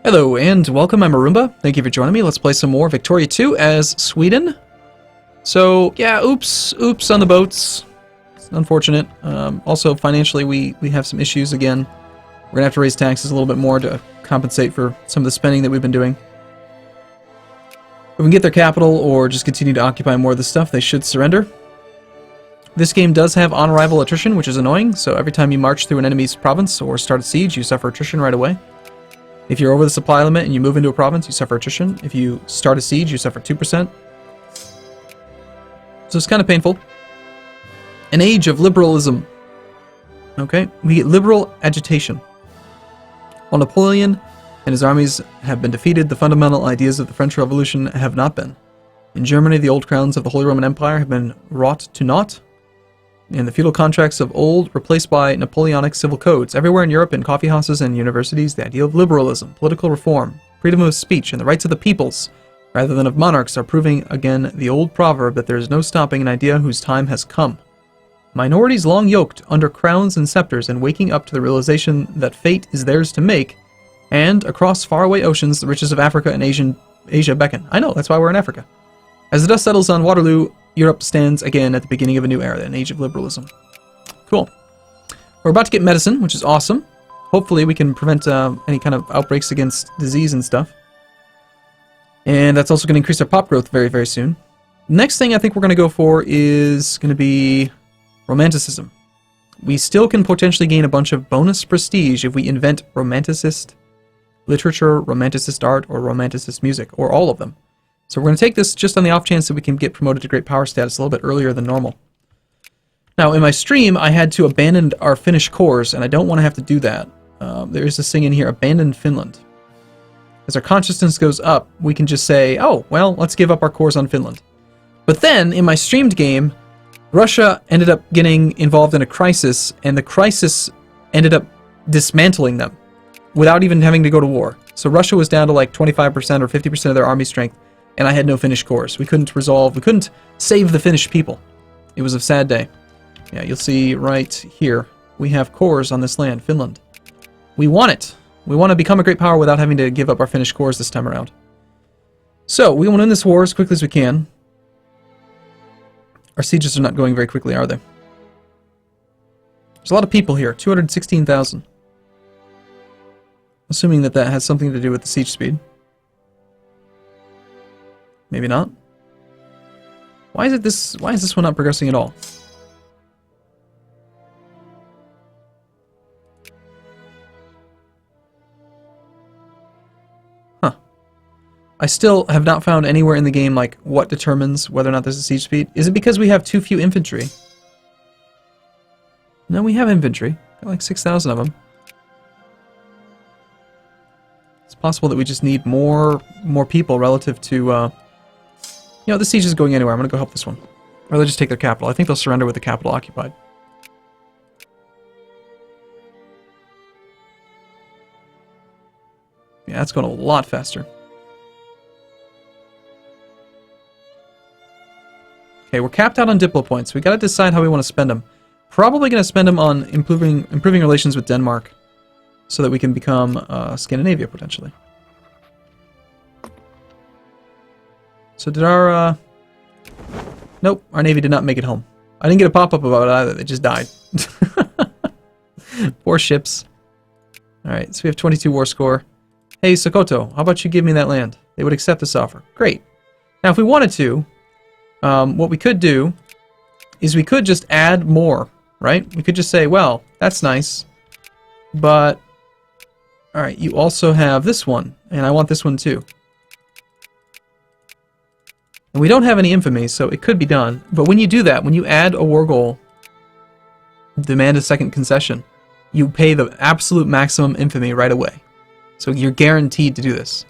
Hello and welcome, I'm Arumba. Thank you for joining me. Let's play some more Victoria 2 as Sweden. So, yeah, oops on the boats. It's unfortunate. Also, financially, we have some issues again. We're going to have to raise taxes a little bit more to compensate for some of the spending that we've been doing. If we can get their capital or just continue to occupy more of the stuff, they should surrender. This game does have on-arrival attrition, which is annoying, so every time you march through an enemy's province or start a siege, you suffer attrition right away. If you're over the supply limit and you move into a province, you suffer attrition. If you start a siege, you suffer 2%. So it's kind of painful. An age of liberalism. Okay, we get liberal agitation. While Napoleon and his armies have been defeated, the fundamental ideas of the French Revolution have not been. In Germany, the old crowns of the Holy Roman Empire have been wrought to naught, and the feudal contracts of old replaced by Napoleonic civil codes. Everywhere in Europe, in coffeehouses and universities, the idea of liberalism, political reform, freedom of speech, and the rights of the peoples, rather than of monarchs, are proving again the old proverb that there is no stopping an idea whose time has come. Minorities long yoked under crowns and scepters and waking up to the realization that fate is theirs to make, and across faraway oceans, the riches of Africa and Asia beckon. I know, that's why we're in Africa. As the dust settles on Waterloo, Europe stands again at the beginning of a new era, an age of liberalism. Cool. We're about to get medicine, which is awesome. Hopefully we can prevent any kind of outbreaks against disease and stuff. And that's also going to increase our pop growth very, very soon. Next thing I think we're going to go for is going to be Romanticism. We still can potentially gain a bunch of bonus prestige if we invent Romanticist literature, Romanticist art, or Romanticist music, or all of them. So we're going to take this just on the off chance that we can get promoted to great power status a little bit earlier than normal. Now, in my stream, I had to abandon our Finnish cores, and I don't want to have to do that. There is this thing in here, abandon Finland. As our consciousness goes up, we can just say, oh, well, let's give up our cores on Finland. But then, in my streamed game, Russia ended up getting involved in a crisis, and the crisis ended up dismantling them without even having to go to war. So Russia was down to like 25% or 50% of their army strength, and I had no Finnish cores. We couldn't save the Finnish people. It was a sad day. Yeah, you'll see right here, we have cores on this land, Finland. We want it. We want to become a great power without having to give up our Finnish cores this time around. So, we want to win this war as quickly as we can. Our sieges are not going very quickly, are they? There's a lot of people here, 216,000. Assuming that that has something to do with the siege speed. Maybe not. Why is this one not progressing at all? Huh. I still have not found anywhere in the game like what determines whether or not there's a siege speed. Is it because we have too few infantry? No, we have infantry. Got like 6,000 of them. It's possible that we just need more people relative to you know, the siege is going anywhere. I'm going to go help this one. Or they'll just take their capital. I think they'll surrender with the capital occupied. Yeah, that's going a lot faster. Okay, we're capped out on Diplo points. We got to decide how we want to spend them. Probably going to spend them on improving relations with Denmark so that we can become Scandinavia, potentially. So did our, nope, our Navy did not make it home. I didn't get a pop-up about it either, they just died. 4 ships. Alright, so we have 22 war score. Hey, Sokoto, how about you give me that land? They would accept this offer. Great. Now, if we wanted to, what we could do is we could just add more, right? We could just say, well, that's nice, but, alright, you also have this one, and I want this one too. And we don't have any infamy, so it could be done. But when you do that, when you add a war goal, demand a second concession, you pay the absolute maximum infamy right away. So you're guaranteed to do this.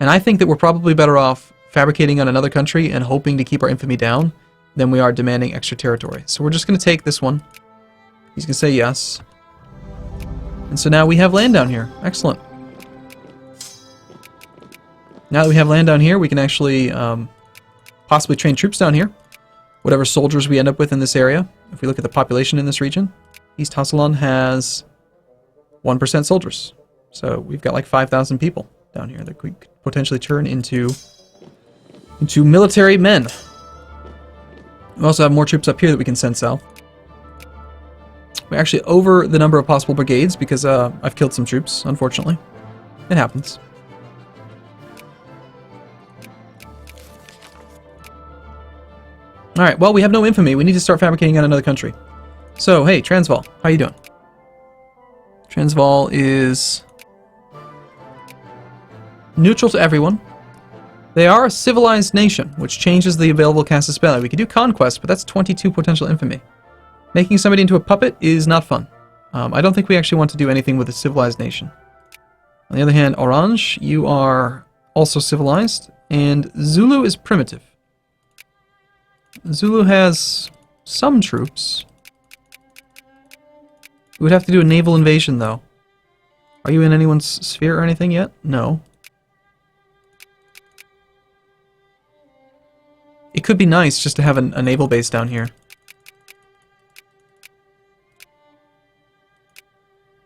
And I think that we're probably better off fabricating on another country and hoping to keep our infamy down than we are demanding extra territory. So we're just going to take this one. He's going to say yes. And so now we have land down here. Excellent. Now that we have land down here, we can actually possibly train troops down here. Whatever soldiers we end up with in this area. If we look at the population in this region, East Hasselon has 1% soldiers. So we've got like 5,000 people. down here that we could potentially turn into military men. We also have more troops up here that we can send south. We're actually over the number of possible brigades because I've killed some troops, unfortunately. It happens. Alright, well, we have no infamy. We need to start fabricating on another country. So, hey, Transvaal, how you doing? Transvaal is neutral to everyone. They are a civilized nation, which changes the available casus belli. We could do conquest, but that's 22 potential infamy. Making somebody into a puppet is not fun. I don't think we actually want to do anything with a civilized nation. On the other hand, Orange, you are also civilized, and Zulu is primitive. Zulu has some troops. We would have to do a naval invasion, though. Are you in anyone's sphere or anything yet? No. It could be nice just to have a naval base down here.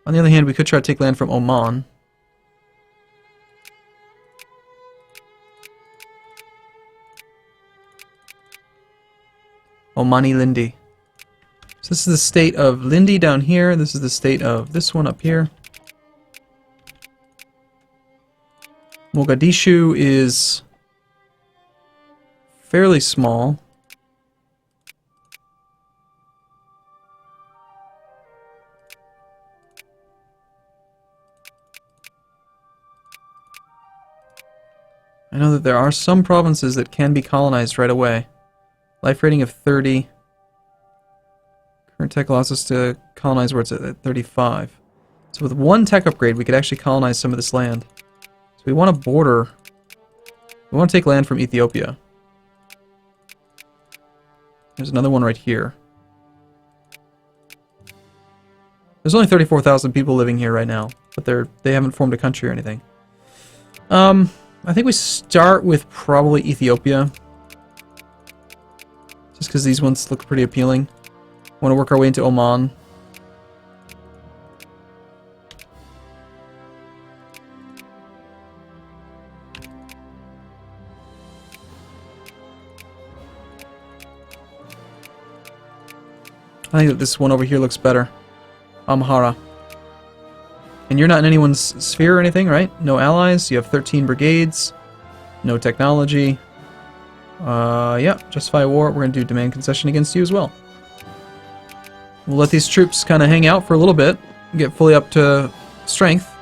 On the other hand, we could try to take land from Oman. Omani Lindi. So this is the state of Lindi down here. This is the state of this one up here. Mogadishu is fairly small. I know that there are some provinces that can be colonized right away. Life rating of 30. Current tech allows us to colonize where it's at 35. So with one tech upgrade, we could actually colonize some of this land. So we want to border. We want to take land from Ethiopia. There's another one right here. There's only 34,000 people living here right now, but they haven't formed a country or anything. I think we start with probably Ethiopia. Just because these ones look pretty appealing. Want to work our way into Oman. I think that this one over here looks better. Amhara. And you're not in anyone's sphere or anything, right? No allies. You have 13 brigades. No technology. Yeah, justify war. We're going to do demand concession against you as well. We'll let these troops kind of hang out for a little bit. Get fully up to strength.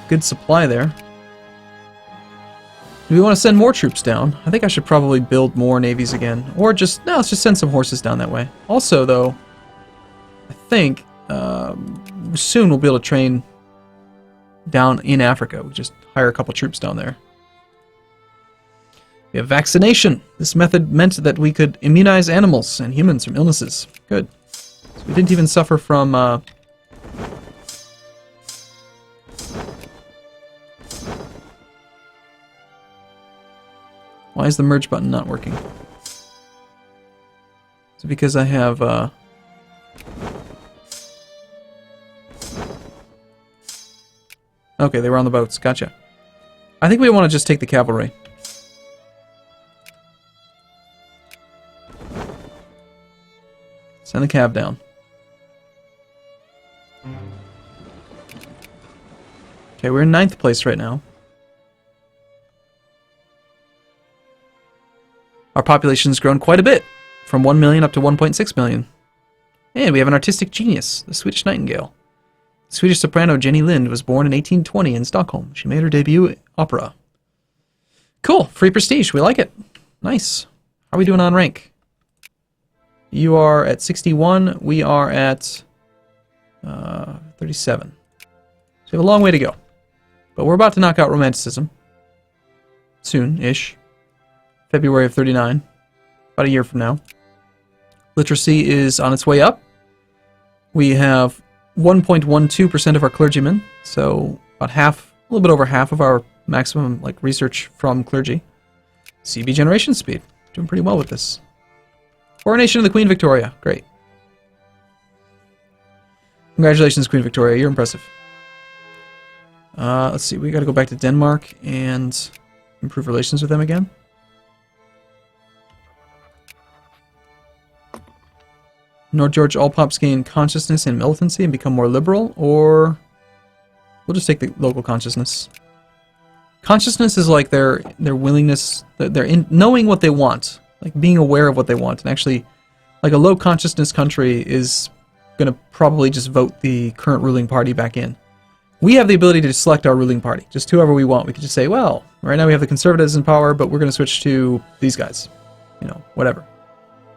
Good supply there. Do we want to send more troops down? I think I should probably build more navies again. Or just, no, let's just send some horses down that way. Also, though, I think soon we'll be able to train down in Africa. We just hire a couple troops down there. We have vaccination. This method meant that we could immunize animals and humans from illnesses. Good. So we didn't even suffer from... Why is the merge button not working? Is it because I have... Okay, they were on the boats. Gotcha. I think we want to just take the cavalry. Send the cav down. Okay, we're in 9th place right now. Our population's grown quite a bit, from 1 million up to 1.6 million. And we have an artistic genius, the Swedish Nightingale. Swedish soprano Jenny Lind was born in 1820 in Stockholm. She made her debut opera. Cool, free prestige, we like it. Nice. How are we doing on rank? You are at 61, we are at 37. So we have a long way to go. But we're about to knock out Romanticism. Soon-ish. February of 39. About a year from now. Literacy is on its way up. We have 1.12% of our clergymen, so about half, a little bit over half of our maximum research from clergy. CB generation speed. Doing pretty well with this. Coronation of the Queen Victoria. Great. Congratulations, Queen Victoria. You're impressive. Let's see, we gotta go back to Denmark and improve relations with them again. North Georgia all pops gain consciousness and militancy and become more liberal, or we'll just take the local consciousness. Consciousness is like their willingness, knowing what they want, like being aware of what they want, and actually, like a low consciousness country is going to probably just vote the current ruling party back in. We have the ability to select our ruling party, just whoever we want. We could just say, well, right now we have the conservatives in power, but we're going to switch to these guys, you know, whatever.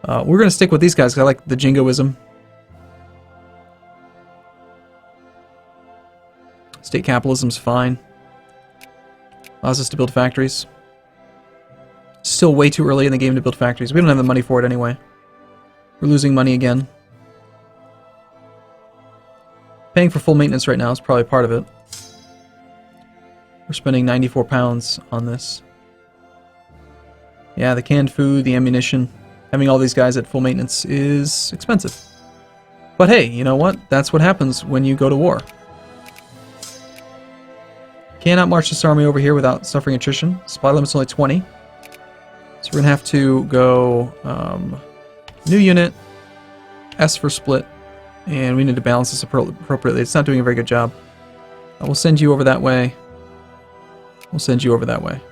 We're going to stick with these guys because I like the jingoism. State capitalism's fine. Allows us to build factories. Still way too early in the game to build factories. We don't have the money for it anyway. We're losing money again. Paying for full maintenance right now is probably part of it. We're spending 94 pounds on this. Yeah, the canned food, the ammunition. Having all these guys at full maintenance is expensive. But hey, you know what? That's what happens when you go to war. Cannot march this army over here without suffering attrition. Supply limit's only 20. So we're going to have to go new unit, S for split, and we need to balance this appropriately. It's not doing a very good job. We'll send you over that way. We'll send you over that way.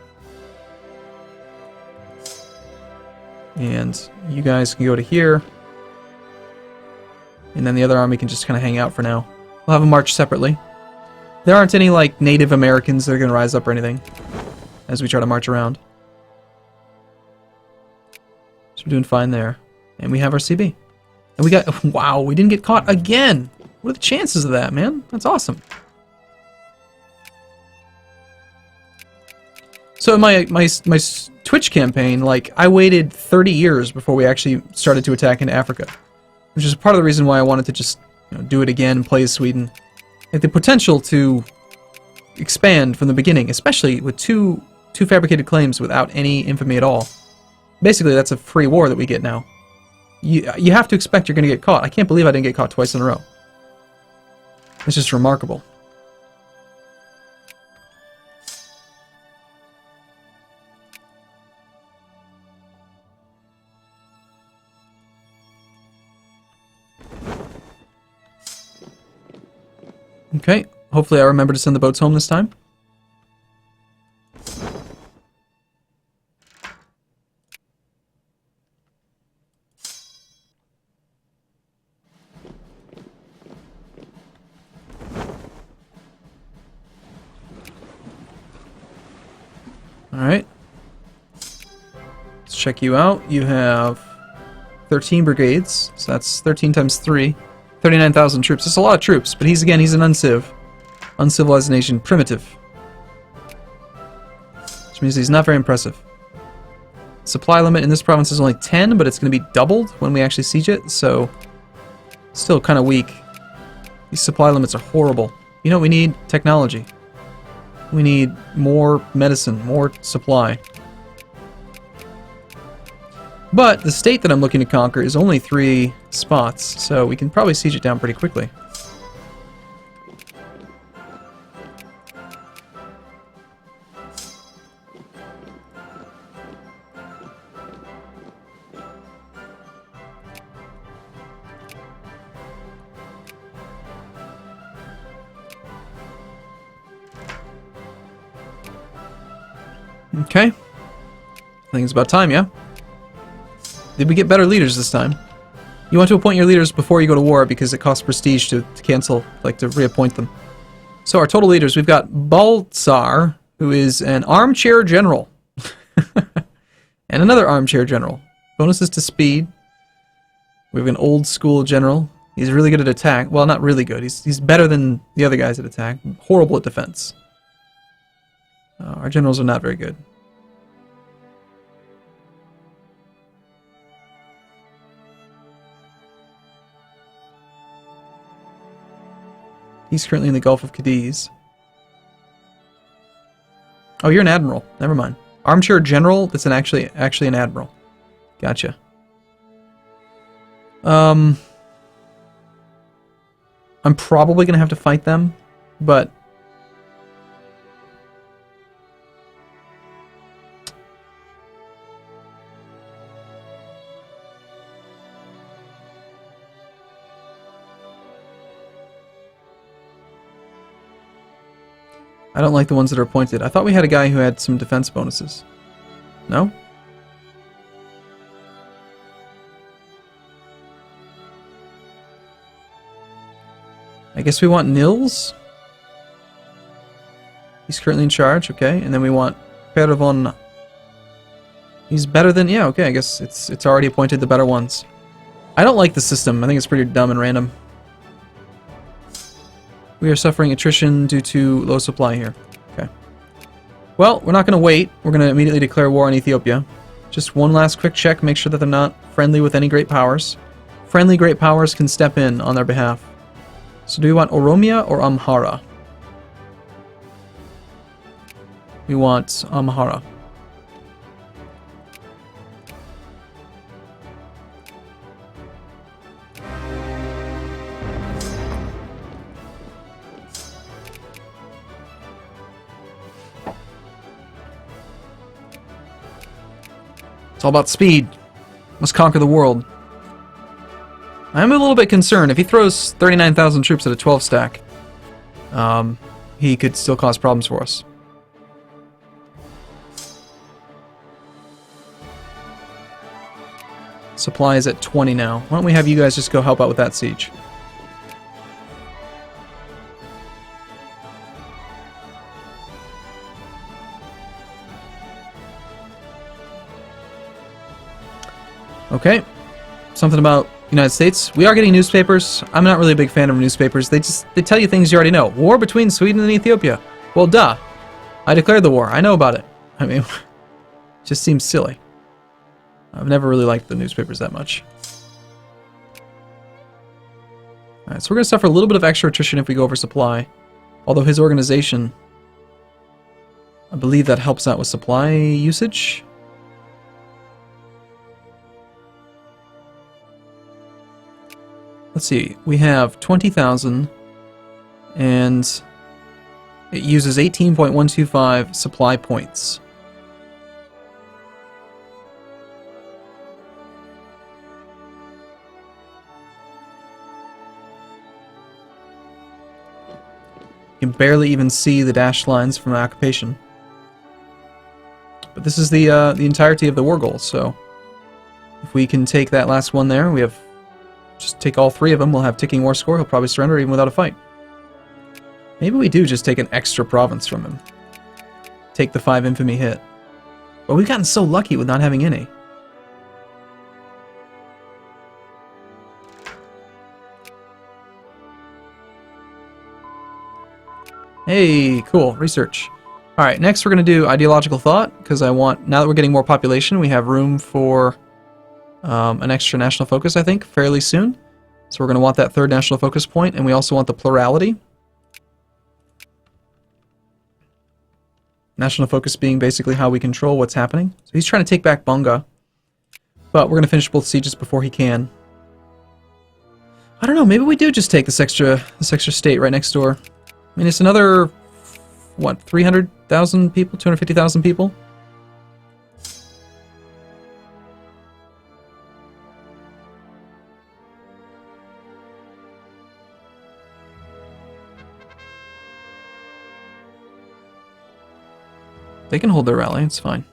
And you guys can go to here. And then the other army can just kind of hang out for now. We'll have them march separately. There aren't any, like, Native Americans that are going to rise up or anything as we try to march around. So we're doing fine there. And we have our CB. And we got... Wow, we didn't get caught again! What are the chances of that, man? That's awesome. So in my Twitch campaign, like, I waited 30 years before we actually started to attack into Africa. Which is part of the reason why I wanted to just, you know, do it again and play as Sweden. Like, the potential to expand from the beginning, especially with two fabricated claims without any infamy at all. Basically, that's a free war that we get now. You have to expect you're going to get caught. I can't believe I didn't get caught twice in a row. It's just remarkable. Okay, hopefully I remember to send the boats home this time. Alright. Let's check you out. You have 13 brigades, so that's 13 times 3. 39,000 troops. That's a lot of troops, but he's an uncivilized nation, primitive. Which means he's not very impressive. Supply limit in this province is only 10, but it's going to be doubled when we actually siege it, so still kind of weak. These supply limits are horrible. You know what we need? Technology. We need more medicine, more supply. But the state that I'm looking to conquer is only 3 spots, so we can probably siege it down pretty quickly. Okay. I think it's about time, yeah? Did we get better leaders this time? You want to appoint your leaders before you go to war because it costs prestige to cancel, like to reappoint them. So our total leaders, we've got Baltzar, who is an armchair general. And another armchair general. Bonuses to speed. We have an old school general. He's really good at attack. Well, not really good. He's better than the other guys at attack. Horrible at defense. Our generals are not very good. He's currently in the Gulf of Cadiz. Oh, you're an admiral. Never mind. Armchair general. That's actually an admiral. Gotcha. I'm probably gonna have to fight them, but I don't like the ones that are appointed. I thought we had a guy who had some defense bonuses. No? I guess we want Nils. He's currently in charge, okay. And then we want Pervon. He's better than... Yeah, okay, I guess it's already appointed the better ones. I don't like the system. I think it's pretty dumb and random. We are suffering attrition due to low supply here. Okay. Well, we're not going to wait. We're going to immediately declare war on Ethiopia. Just one last quick check. Make sure that they're not friendly with any great powers. Friendly great powers can step in on their behalf. So do we want Oromia or Amhara? We want Amhara. It's all about speed. Must conquer the world. I'm a little bit concerned. If he throws 39,000 troops at a 12 stack, he could still cause problems for us. Supply is at 20 now. Why don't we have you guys just go help out with that siege? Okay. Something about United States. We are getting newspapers. I'm not really a big fan of newspapers. They tell you things you already know. War between Sweden and Ethiopia. Well, duh. I declared the war. I know about it. I mean, it just seems silly. I've never really liked the newspapers that much. Alright, so we're going to suffer a little bit of extra attrition if we go over supply. Although his organization, I believe that helps out with supply usage. Let's see, we have 20,000 and it uses 18.125 supply points. You can barely even see the dashed lines from occupation. But this is the entirety of the war goal, so if we can take that last one there, we have just take all three of them, we'll have ticking war score, he'll probably surrender even without a fight. Maybe we do just take an extra province from him. Take the 5 infamy hit. But we've gotten so lucky with not having any. Hey, cool. Research. Alright, next we're going to do ideological thought, because I want, now that we're getting more population, we have room for an extra national focus, I think, fairly soon. So we're going to want that third national focus point, and we also want the plurality. National focus being basically how we control what's happening. So he's trying to take back Bonga, but we're going to finish both sieges before he can. I don't know, maybe we do just take this extra state right next door. I mean, it's another, what, 300,000 people? 250,000 people? They can hold their rally, it's fine.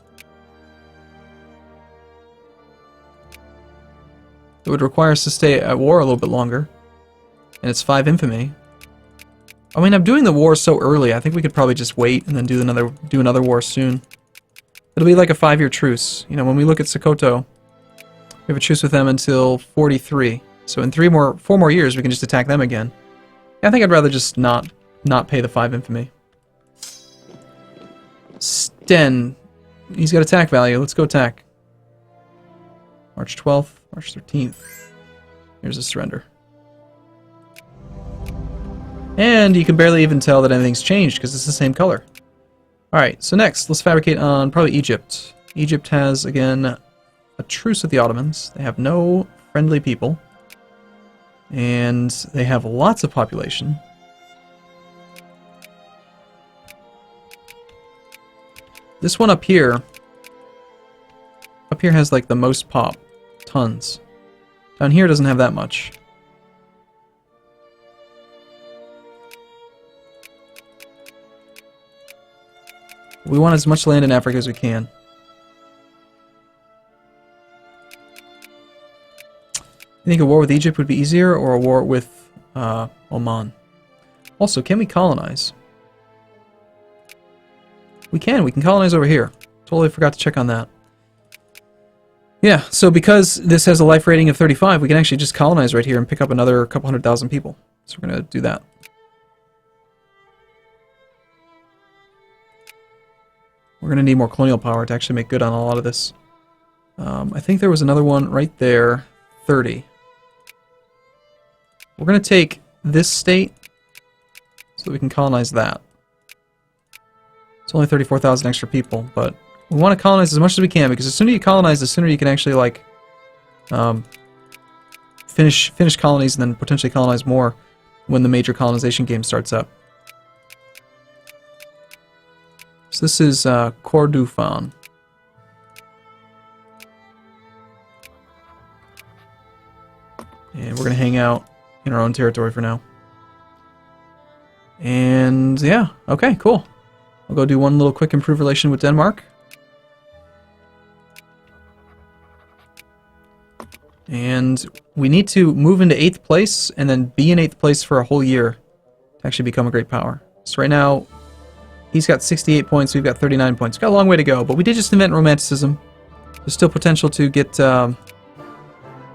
It would require us to stay at war a little bit longer. And it's 5 infamy. I mean, I'm doing the war so early, I think we could probably just wait and then do another war soon. It'll be like a 5-year truce. You know, when we look at Sokoto, we have a truce with them until 43. So in 4 more years, we can just attack them again. I think I'd rather just not pay the 5 infamy. Sten. He's got attack value. Let's go attack. March 12th, March 13th. Here's a surrender. And you can barely even tell that anything's changed because it's the same color. Alright, so next, let's fabricate on probably Egypt. Egypt has, again, a truce with the Ottomans. They have no friendly people. And they have lots of population. This one up here has like the most pop. Tons. Down here doesn't have that much. We want as much land in Africa as we can. You think a war with Egypt would be easier, or a war with Oman? Also, can we colonize? We can colonize over here. Totally forgot to check on that. Yeah, so because this has a life rating of 35, we can actually just colonize right here and pick up another couple 100,000 people. So we're going to do that. We're going to need more colonial power to actually make good on a lot of this. I think there was another one right there, 30. We're going to take this state so that we can colonize that. It's only 34,000 extra people, but we want to colonize as much as we can, because the sooner you colonize, the sooner you can actually, like, finish colonies and then potentially colonize more when the major colonization game starts up. So this is Kordofan. And we're going to hang out in our own territory for now. And yeah, okay, cool. I'll go do one little quick improved relation with Denmark. And we need to move into 8th place and then be in 8th place for a whole year to actually become a great power. So right now, he's got 68 points, we've got 39 points. We've got a long way to go, but we did just invent Romanticism. There's still potential to get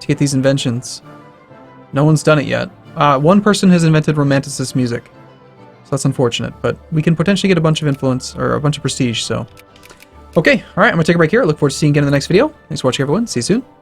these inventions. No one's done it yet. One person has invented Romanticist music, so that's unfortunate, but we can potentially get a bunch of influence, or a bunch of prestige, so. Okay, alright, I'm going to take a break here. Look forward to seeing you again in the next video. Thanks for watching, everyone. See you soon.